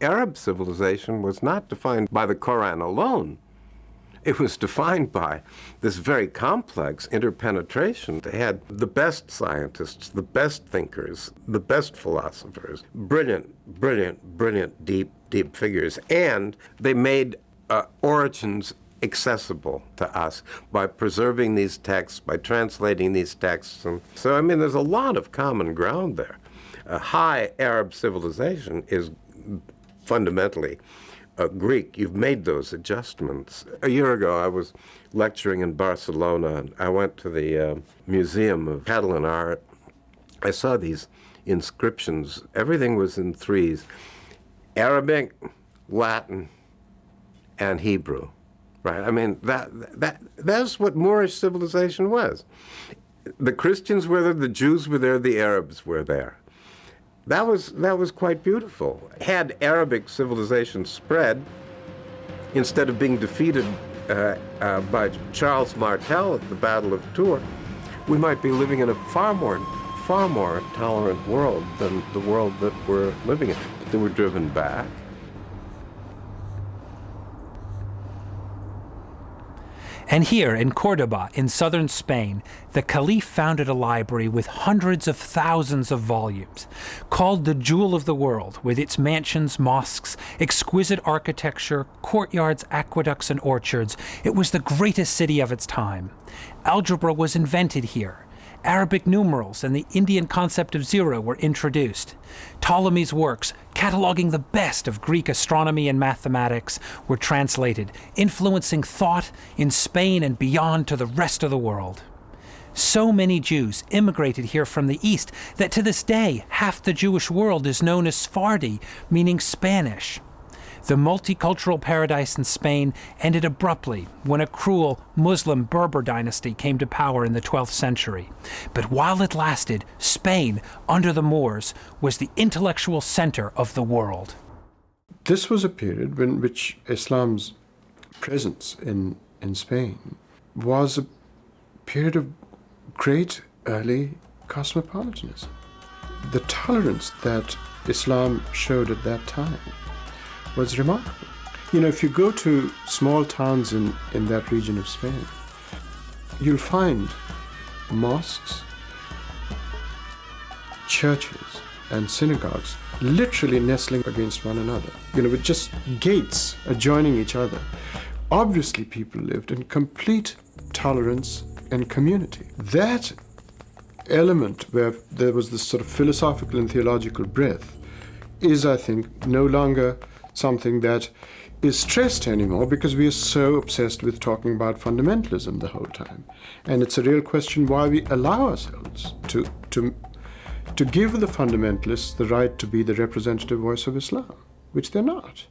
Arab civilization was not defined by the Koran alone. It was defined by this very complex interpenetration. They had the best scientists, the best thinkers, the best philosophers, brilliant, deep figures, and they made origins accessible to us by preserving these texts, by translating these texts. And so, I mean, there's a lot of common ground there. A high Arab civilization is fundamentally Greek. You've made those adjustments. A year ago, I was lecturing in Barcelona, and I went to the Museum of Catalan Art. I saw these inscriptions. Everything was in threes: Arabic, Latin, and Hebrew. Right? I mean, that's what Moorish civilization was. The Christians were there, the Jews were there, the Arabs were there. That was quite beautiful. Had Arabic civilization spread, instead of being defeated by Charles Martel at the Battle of Tours, we might be living in a far more tolerant world than the world that we're living in. But they were driven back. And here in Cordoba, in southern Spain, the Caliph founded a library with hundreds of thousands of volumes. Called the Jewel of the World, with its mansions, mosques, exquisite architecture, courtyards, aqueducts, and orchards, it was the greatest city of its time. Algebra was invented here. Arabic numerals and the Indian concept of zero were introduced. Ptolemy's works, cataloging the best of Greek astronomy and mathematics, were translated, influencing thought in Spain and beyond to the rest of the world. So many Jews immigrated here from the East that to this day, half the Jewish world is known as Sephardi, meaning Spanish. The multicultural paradise in Spain ended abruptly when a cruel Muslim Berber dynasty came to power in the 12th century. But while it lasted, Spain, under the Moors, was the intellectual center of the world. This was a period in which Islam's presence in Spain was a period of great early cosmopolitanism. The tolerance that Islam showed at that time was remarkable. You know, if you go to small towns in that region of Spain, you'll find mosques, churches, and synagogues literally nestling against one another, you know, with just gates adjoining each other. Obviously, people lived in complete tolerance and community. That element where there was this sort of philosophical and theological breadth is, I think, no longer something that is stressed anymore because we are so obsessed with talking about fundamentalism the whole time. And it's a real question why we allow ourselves to give the fundamentalists the right to be the representative voice of Islam, which they're not.